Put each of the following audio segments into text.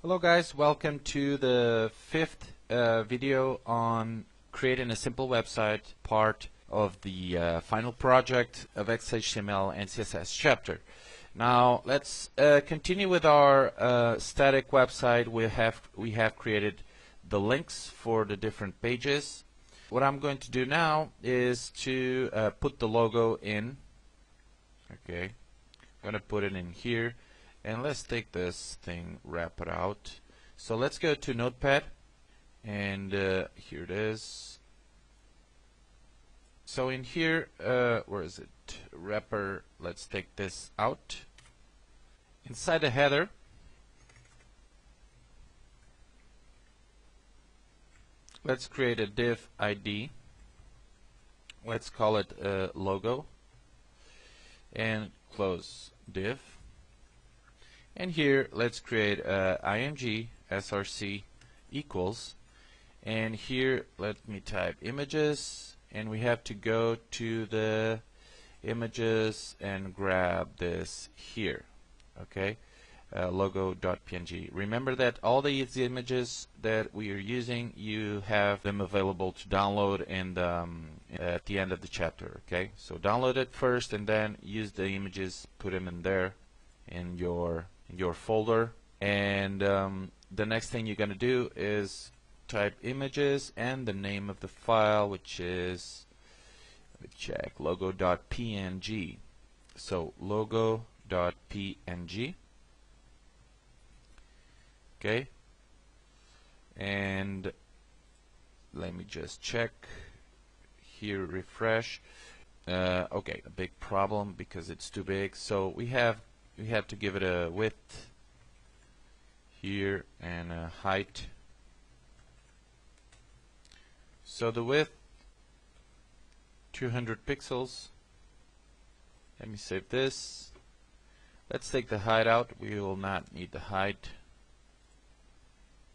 Hello guys, welcome to the fifth video on creating a simple website, part of the final project of XHTML and CSS chapter. Now let's continue with our static website. We have created the links for the different pages. What I'm going to do now is to put the logo in. Okay, I'm going to put it in here. And let's take this thing, wrap it out. So let's go to Notepad, and here it is. So in here, where is it? Wrapper. Let's take this out. Inside the header, let's create a div ID. Let's call it logo, and close div. And here, let's create img src equals, and here let me type images, and we have to go to the images and grab this here. Okay, logo.png. Remember that all these images that we are using, you have them available to download and at the end of the chapter. Okay, so download it first and then use the images, put them in there in your folder, and the next thing you're going to do is type images and the name of the file, which is, let me check, logo.png. so logo.png. okay, and let me just check here, refresh. Okay, a big problem because it's too big, so we have to give it a width here and a height. So the width 200 pixels. Let me save this. Let's take the height out. We will not need the height.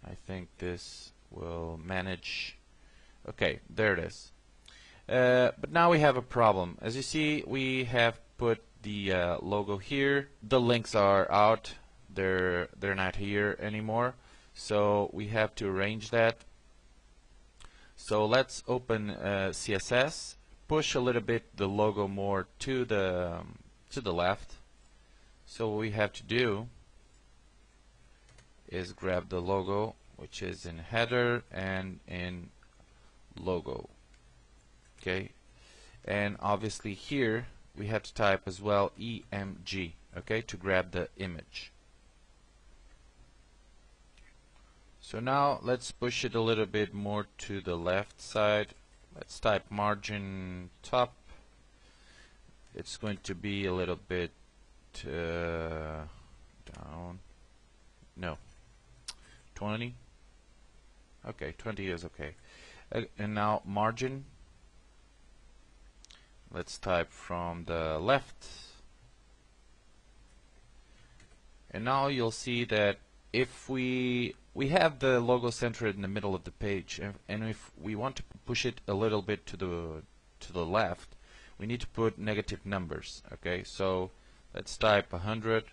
I think this will manage. Okay, there it is. But now we have a problem. As you see, we have put the logo here. The links are out. They're not here anymore. So we have to arrange that. So let's open CSS. Push a little bit the logo more to the left. So what we have to do is grab the logo, which is in header and in logo. Okay, and obviously here we have to type as well EMG, okay, to grab the image. So now let's push it a little bit more to the left side. Let's type margin top. It's going to be a little bit down. No, 20. Okay, 20 is okay. And now margin. Let's type from the left. And now you'll see that if we have the logo centered in the middle of the page, and if we want to push it a little bit to the left, we need to put negative numbers. Okay, so let's type 100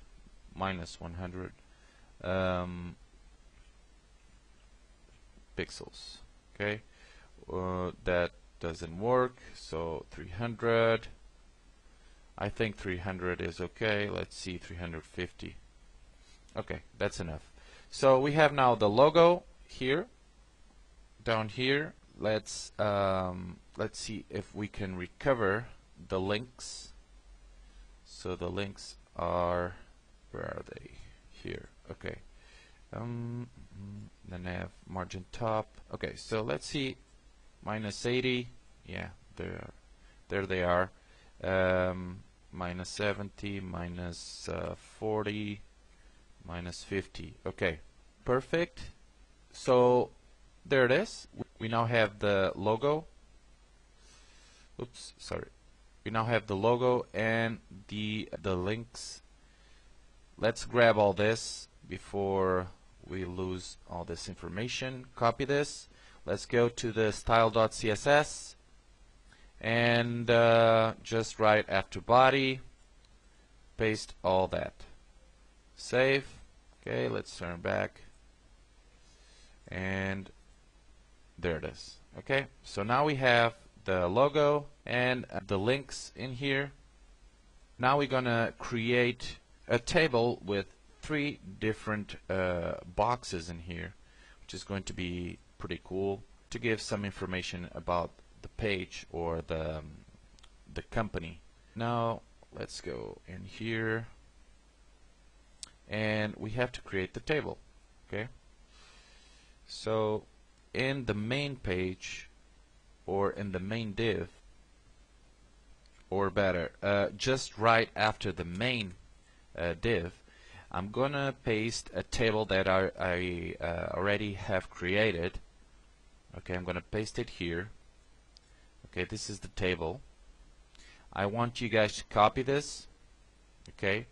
minus 100 pixels. Okay, that doesn't work, so 300. I think 300 is okay. Let's see, 350. Okay, that's enough. So we have now the logo here, down here. Let's see if we can recover the links. So the links are, where are they? Here. Okay. Then I have margin top. Okay, so let's see. Minus 80, yeah, there they are. Minus 70, minus 40, minus 50. Okay, perfect. So there it is. We now have the logo. Oops, sorry. We now have the logo and the links. Let's grab all this before we lose all this information. Copy this. Let's go to the style.css and just write after body, paste all that. Save. Okay, let's turn back. and there it is. Okay, so now we have the logo and the links in here. Now we're gonna create a table with 3 different boxes in here, which is going to be pretty cool to give some information about the page or the company. Now let's go in here and we have to create the table. Okay, so in the main page or in the main div, or better, just right after the main div, I'm gonna paste a table that I already have created. Okay, I'm gonna paste it here. Okay, this is the table. I want you guys to copy this. Okay,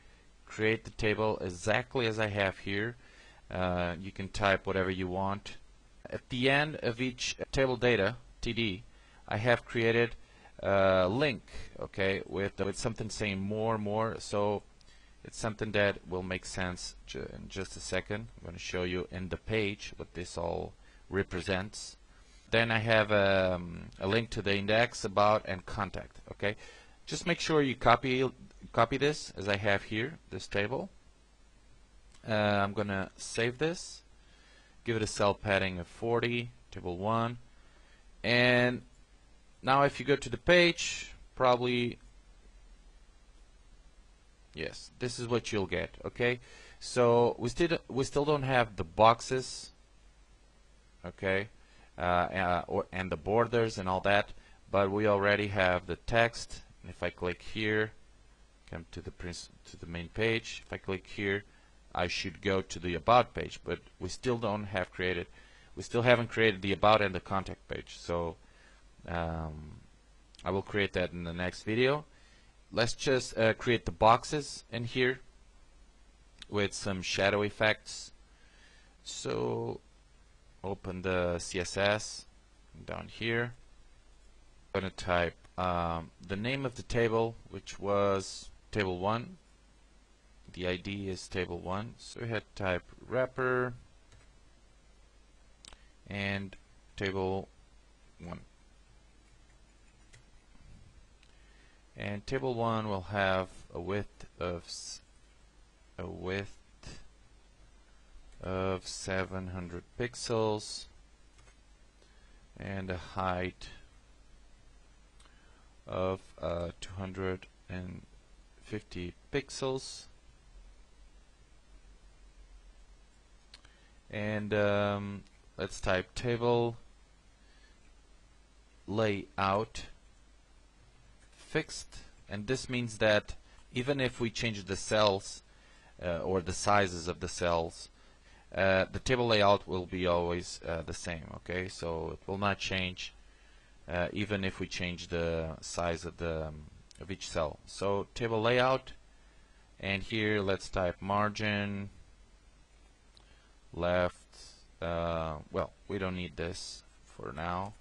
create the table exactly as I have here. You can type whatever you want. At the end of each table data, TD, I have created a link, okay, with something saying more. So it's something that will make sense in just a second. I'm going to show you in the page what this all represents. Then I have a link to the index, about, and contact. Okay, just make sure you copy this as I have here, this table. I'm going to save this, give it a cell padding of 40, table 1, and now if you go to the page, probably, yes, this is what you'll get. Okay, so we still don't have the boxes, okay, and the borders and all that, but we already have the text. And if I click here, come to the main page. If I click here, I should go to the about page, but we still haven't created the about and the contact page. So I will create that in the next video. Let's just create the boxes in here with some shadow effects. So open the CSS down here. I'm going to type the name of the table, which was table 1. The ID is table 1. So we had to type wrapper and table 1. And table 1 will have a width of 700 pixels and a height of 250 pixels. And let's type table layout fixed, and this means that even if we change the cells or the sizes of the cells, the table layout will be always the same. Okay, so it will not change even if we change the size of each cell. So table layout, and here let's type margin left. Well, we don't need this for now.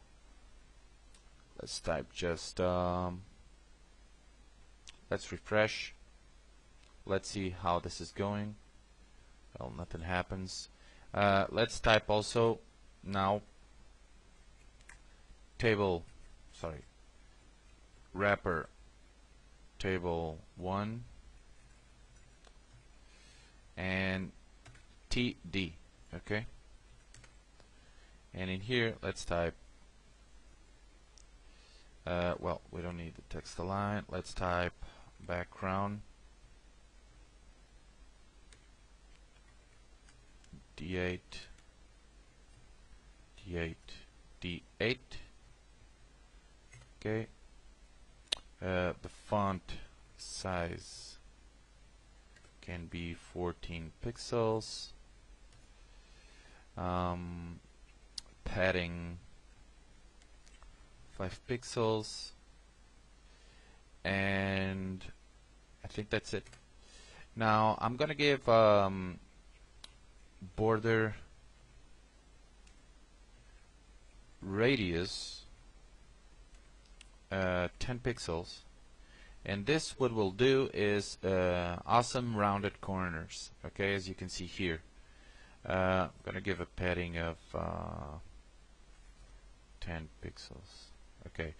Let's type just let's refresh. Let's see how this is going. Well, nothing happens. Let's type also now wrapper table 1 and TD. Okay, and in here let's type well, we don't need the text align. Let's type background D8 D8. Okay, the font size can be 14 pixels. Padding 5 pixels, and I think that's it. Now I'm gonna give border radius 10 pixels, and this what we'll do is awesome rounded corners. Okay, as you can see here, I'm gonna give a padding of 10 pixels. Okay.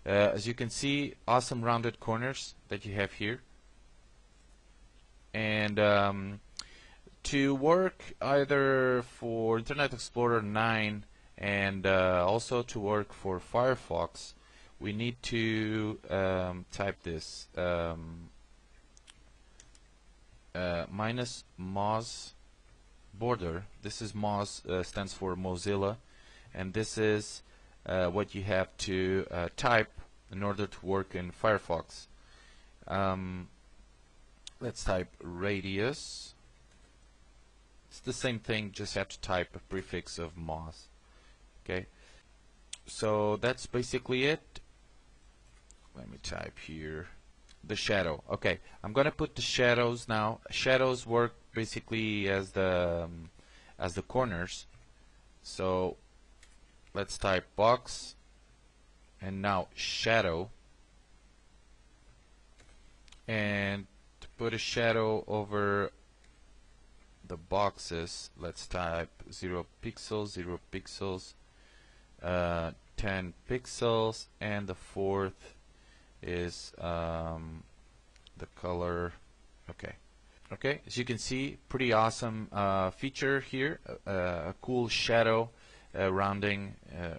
As you can see, awesome rounded corners that you have here. And to work either for Internet Explorer 9 and also to work for Firefox, we need to type this minus Moz border. This is Moz, stands for Mozilla, and this is what you have to type in order to work in Firefox. Let's type radius. It's the same thing, just have to type a prefix of Moz. Okay, so that's basically it. Let me type here the shadow. Okay, I'm gonna put the shadows now. Shadows work basically as the corners. So let's type box and now shadow, and to put a shadow over the boxes, let's type 0 pixels, 0 pixels, 10 pixels, and the fourth is the color. Okay, as you can see, pretty awesome feature here, a cool shadow rounding,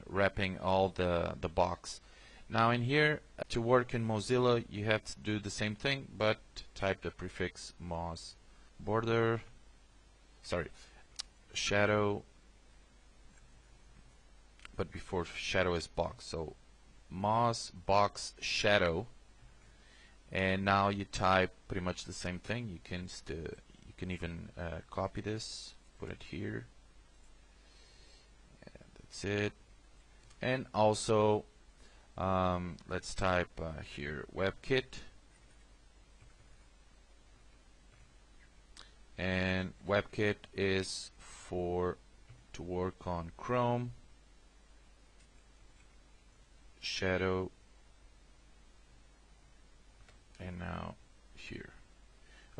wrapping all the box. Now in here, to work in Mozilla, you have to do the same thing, but type the prefix Moz border, shadow, but before shadow is box, so Moz box shadow, and now you type pretty much the same thing. You can even copy this, put it here, and that's it. And also let's type here WebKit, and WebKit is to work on Chrome, shadow, and now here.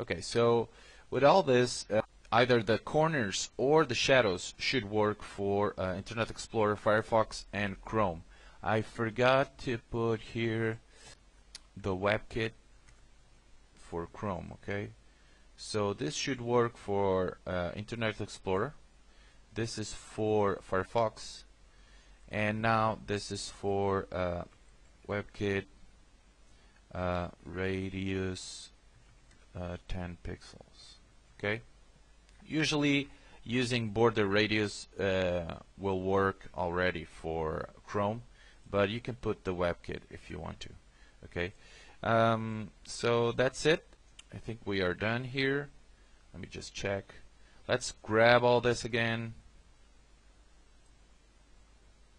Okay, so with all this, either the corners or the shadows should work for Internet Explorer, Firefox, and Chrome. I forgot to put here the WebKit for Chrome. Okay, so this should work for Internet Explorer. This is for Firefox, and now this is for WebKit radius 10 pixels. Okay, usually using border radius will work already for Chrome, but you can put the WebKit if you want to. Okay, so that's it. I think we are done here. Let me just check. Let's grab all this again,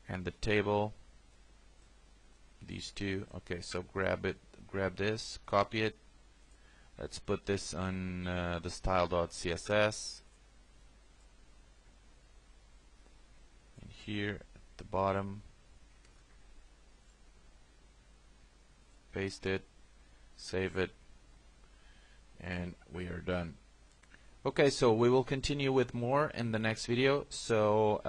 and the table, these two. Okay, so grab this, copy it. Let's put this on the style.css, and here at the bottom, paste it, save it, and we are done. Okay, so we will continue with more in the next video. So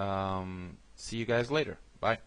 see you guys later. Bye.